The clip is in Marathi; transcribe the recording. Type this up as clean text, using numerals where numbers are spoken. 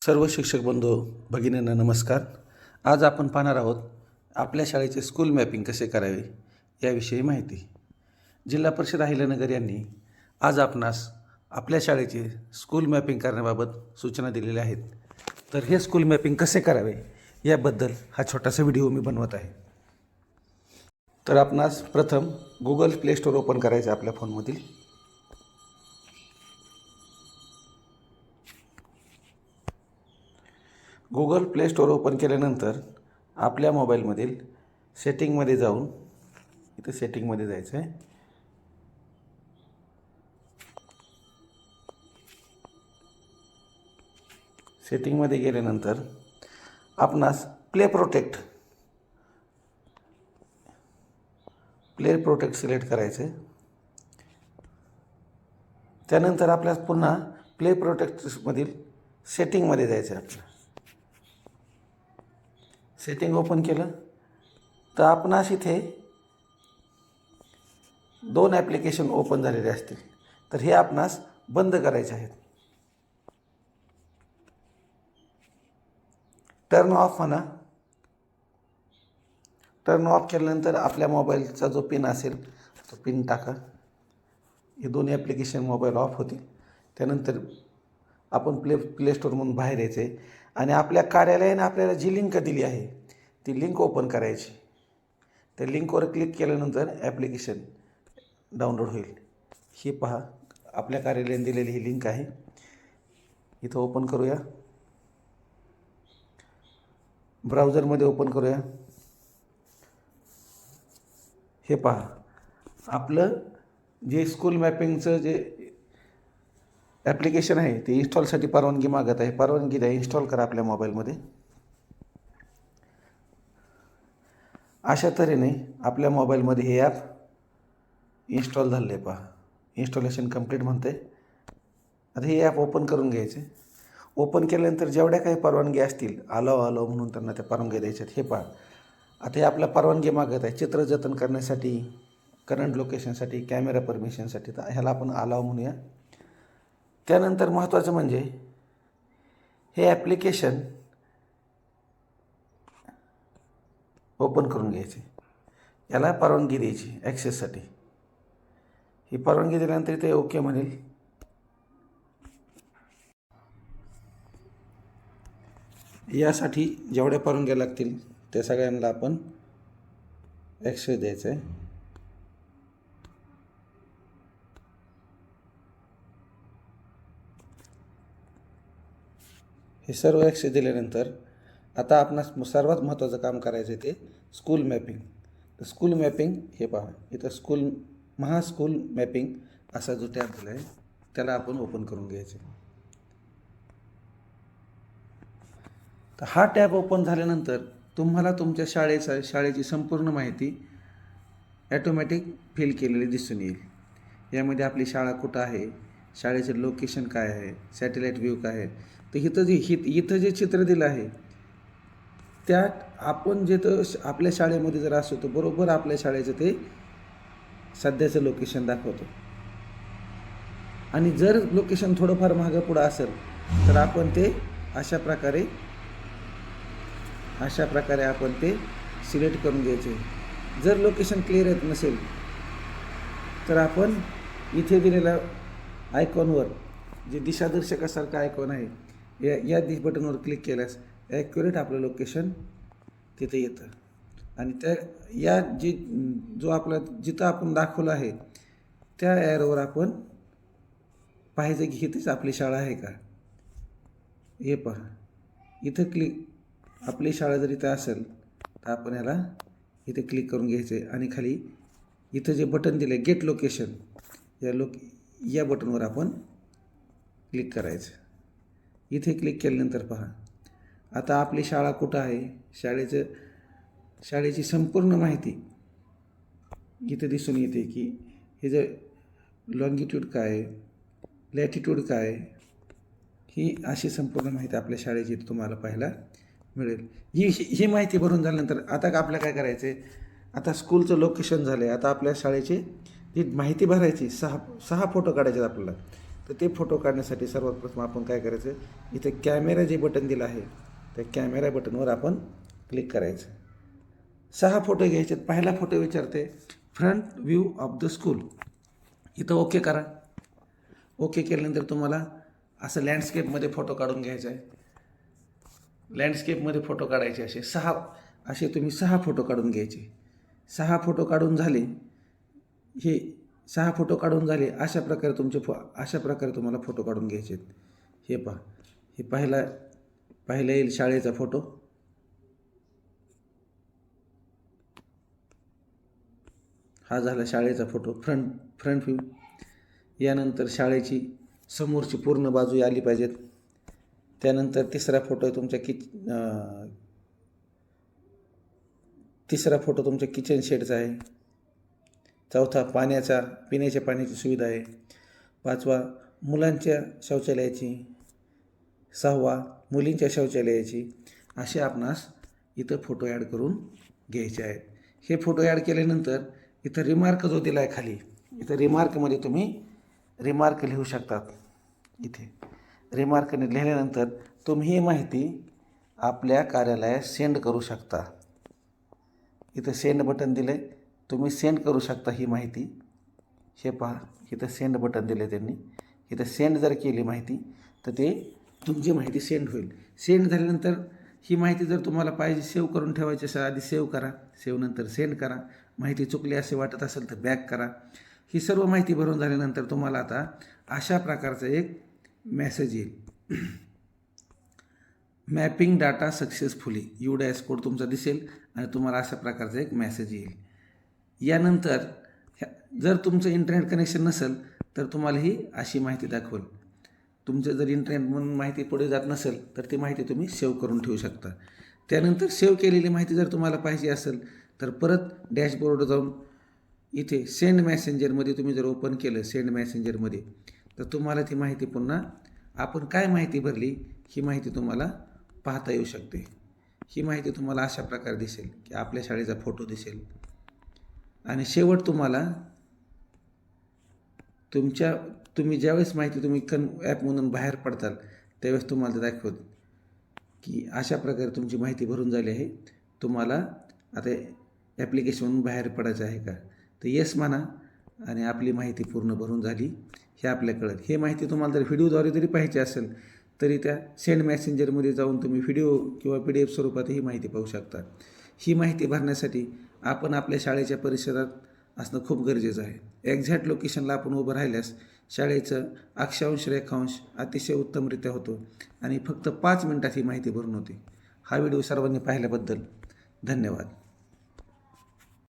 सर्व शिक्षक बंधू भगिनींना नमस्कार. आज आपण पाहणार आहोत आपल्या शाळेचे स्कूल मॅपिंग कसे करावे याविषयी माहिती. जिल्हा परिषद अहिल्यानगर यांनी आज आपणास आपल्या शाळेचे स्कूल मॅपिंग करण्याबाबत सूचना दिलेल्या आहेत. तर हे स्कूल मॅपिंग कसे करावे याबद्दल हा छोटासा व्हिडिओ मी बनवत आहे. तर आपणास प्रथम गुगल प्ले स्टोअर ओपन करायचं आपल्या फोनमधील. गुगल प्ले स्टोअर ओपन केल्यानंतर आपल्या मोबाईलमधील सेटिंगमध्ये जाऊन इथं सेटिंगमध्ये जायचं आहे. सेटिंगमध्ये गेल्यानंतर आपणास प्ले प्रोटेक्ट सिलेक्ट करायचं आहे. त्यानंतर आपल्याला पुन्हा प्ले प्रोटेक्टमधील सेटिंगमध्ये जायचं आहे. आपलं सेटिंग ओपन केलं तर आपणास इथे दोन ॲप्लिकेशन ओपन झालेले असतील, तर हे आपणास बंद करायचे आहेत. टर्न ऑफ म्हणा. टर्न ऑफ केल्यानंतर आपल्या मोबाईलचा जो पिन असेल तो पिन टाका. हे दोन्ही ॲप्लिकेशन मोबाईल ऑफ होतील. त्यानंतर आपण प्ले स्टोअरमधून बाहेर यायचे आणि आपल्या कार्यालयाने आपल्याला जी लिंक दिली आहे ती लिंक ओपन करायची. त्या लिंकवर क्लिक केल्यानंतर ॲप्लिकेशन डाउनलोड होईल. ही पहा, आपल्या कार्यालयाने दिलेली ही लिंक आहे. इथं ओपन करूया. ब्राउझरमध्ये ओपन करूया. हे पहा, आपलं जे स्कूल मॅपिंगचं जे ॲप्लिकेशन आहे ते इन्स्टॉलसाठी परवानगी मागत आहे. परवानगी द्या, इन्स्टॉल करा आपल्या मोबाईलमध्ये. अशा तऱ्हेने आपल्या मोबाईलमध्ये हे ॲप इन्स्टॉल झालं आहे. पहा, इन्स्टॉलेशन कंप्लीट म्हणते. आता हे ॲप ओपन करून घ्यायचे. ओपन केल्यानंतर जेवढ्या काही परवानगी असतील आलो म्हणून त्यांना त्या परवानगी द्यायच्यात. हे पहा, आता हे आपल्या परवानगी मागत आहे. चित्र जतन करण्यासाठी, करंट लोकेशनसाठी, कॅमेरा परमिशनसाठी. तर ह्याला आपण अलाव म्हणूया. त्यानंतर महत्त्वाचं म्हणजे हे ॲप्लिकेशन ओपन करून घ्यायचे. याला परवानगी द्यायची ॲक्सेससाठी. ही परवानगी दिल्यानंतर इथे ओके म्हणेल. यासाठी जेवढ्या परवानग्या लागतील त्या सगळ्यांना आपण ॲक्सेस द्यायचा आहे. हे सर्व ॲक्सेस दिल्यानंतर आता आपणास सर्वात महत्त्वाचं काम करायचं आहे ते स्कूल मॅपिंग. तर स्कूल मॅपिंग हे पहा, इथं महास्कूल मॅपिंग असा जो टॅब दिला आहे त्याला आपण ओपन करून घ्यायचं. तर हा टॅब ओपन झाल्यानंतर तुम्हाला तुमच्या शाळेची संपूर्ण माहिती ॲटोमॅटिक फिल केलेली दिसून येईल. यामध्ये आपली शाळा कुठं आहे, शाळेचं लोकेशन काय आहे, सॅटेलाईट व्ह्यू काय आहे. तर इथं जे चित्र दिलं आहे त्यात आपण जिथं आपल्या शाळेमध्ये जर असतो तर बरोबर आपल्या शाळेचं ते सध्याचं लोकेशन दाखवतो. आणि जर लोकेशन थोडंफार मागं पुढं असेल तर आपण ते अशा प्रकारे आपण ते सिलेक्ट करून घ्यायचे. जर लोकेशन क्लिअर येत नसेल तर आपण इथे दिलेल्या आयकॉनवर जे दिशादर्शकासारखं आयकॉन आहे या बटनवर क्लिक केल्यास ॲक्युरेट आपलं लोकेशन तिथे येतं. आणि जिथं आपण दाखवलं आहे त्या ॲरोवर आपण पाहायचं की इथेच आपली शाळा आहे का. हे पहा, इथं आपली शाळा जर इथं असेल तर आपण याला इथे क्लिक करून घ्यायचे आणि खाली इथं जे बटन दिलं आहे गेट लोकेशन या बटनवर आपण क्लिक करायचं. इथे क्लिक केल्यानंतर पहा, आता आपली शाळा कुठं आहे, शाळेची संपूर्ण माहिती इथे दिसून येते की हे जे लॉंगिट्यूड काय आहे, लॅटिट्यूड काय आहे, ही अशी संपूर्ण माहिती आपल्या शाळेची तुम्हाला पाहायला मिळेल. ही माहिती भरून झाल्यानंतर आता आपल्याला काय करायचं आहे, आता स्कूलचं लोकेशन झालं आहे. आता आपल्या शाळेची जी माहिती भरायची 6 फोटो काढायचे आपल्याला. तर ते फोटो काढण्यासाठी सर्वात प्रथम आपण काय करायचं, इथे कॅमेरा जे बटन दिलं आहे त्या कॅमेरा बटनवर आपण क्लिक करायचं. 6 फोटो घ्यायचे. पहिला फोटो विचारते front view of the school. इथं ओके करा. ओके केल्यानंतर तुम्हाला असं लँडस्केपमध्ये फोटो काढून घ्यायचा आहे. लँडस्केपमध्ये फोटो काढायचे असे तुम्ही 6 फोटो काढून घ्यायचे. 6 फोटो काढून झाले. हे 6 फोटो काढून झाले. अशा प्रकारे तुम्हाला फोटो काढून घ्यायचे आहेत. हे पहा, हे पहिला येईल शाळेचा फोटो. हा झाला शाळेचा फोटो, फ्रंट व्ह्यू. यानंतर शाळेची समोरची पूर्ण बाजू आली पाहिजेत. त्यानंतर तिसरा फोटो तुमच्या किचन शेडचा आहे. चौथा पिण्याच्या पाण्याची सुविधा आहे. 5वा मुलांच्या शौचालयाची. 6वा मुलींच्या शौचालयाची. असे आपणास इथं फोटो ॲड करून घ्यायचे आहेत. हे फोटो ॲड केल्यानंतर इथं रिमार्क जो दिला आहे खाली, इथं रिमार्कमध्ये तुम्ही रिमार्क लिहू शकतात. इथे रिमार्कने लिहिल्यानंतर तुम्ही ही माहिती आपल्या कार्यालयात सेंड करू शकता. इथं सेंड बटन दिलं आहे, तुम्ही सेंड करू शकता ही माहिती. हे पहा, इथं सेंड बटन दिलं आहे त्यांनी. इथं सेंड जर केली माहिती तर ते तुमची माहिती सेंड होईल. सेंड झाल्यानंतर ही माहिती जर तुम्हाला पाहिजे सेव्ह करून ठेवायची असेल, आधी सेव्ह करा. सेव्ह नंतर सेंड करा. माहिती चुकली असे वाटत असेल तर बॅक करा. ही सर्व माहिती भरून झाल्यानंतर तुम्हाला आता अशा प्रकारचा एक मेसेज येईल. मॅपिंग डाटा सक्सेसफुली UDAS तुमचा दिसेल आणि तुम्हाला अशा प्रकारचा एक मेसेज येईल. यानंतर जर तुमचं इंटरनेट कनेक्शन नसेल तर तुम्हाला ही अशी माहिती दाखवेल. तुमचं जर इंटरनेट म्हणून माहिती पुढे जात नसेल तर ती माहिती तुम्ही सेव्ह करून ठेवू शकता. त्यानंतर सेव्ह केलेली माहिती जर तुम्हाला पाहिजे असेल तर परत डॅशबोर्डवर जाऊन इथे सेंड मेसेंजरमध्ये तुम्ही जर ओपन केलं सेंड मेसेंजरमध्ये तर तुम्हाला ती माहिती पुन्हा आपण काय माहिती भरली ही माहिती तुम्हाला पाहता येऊ शकते. ही माहिती तुम्हाला अशा प्रकारे दिसेल की आपल्या शाळेचा फोटो दिसेल. आणि शेवट तुम्हाला तुम्ही ज्यावेळेस माहिती तुम्ही ॲपमधून बाहेर पडताल त्यावेळेस तुम्हाला दाखवत की अशा प्रकारे तुमची माहिती भरून झाली आहे. तुम्हाला आता ॲप्लिकेशनमधून बाहेर पडायचं आहे का, तर येस म्हणा आणि आपली माहिती पूर्ण भरून झाली हे आपल्याला कळेल. हे माहिती तुम्हाला जर व्हिडिओद्वारे जरी पाहिजे असेल तरी त्या सेंड मेसेंजरमध्ये जाऊन तुम्ही व्हिडिओ किंवा PDF स्वरूपात ही माहिती पाहू शकता. ही माहिती भरण्यासाठी आपण आपल्या शाळेच्या परिसरात असणं खूप गरजेचं आहे. एक्झॅक्ट लोकेशनला आपण उभं राहिल्यास शाळेचं अक्षांश रेखांश अतिशय उत्तमरित्या होतो आणि फक्त 5 मिनिटात ही माहिती भरून होते. हा व्हिडिओ सर्वांनी पाहिल्याबद्दल धन्यवाद.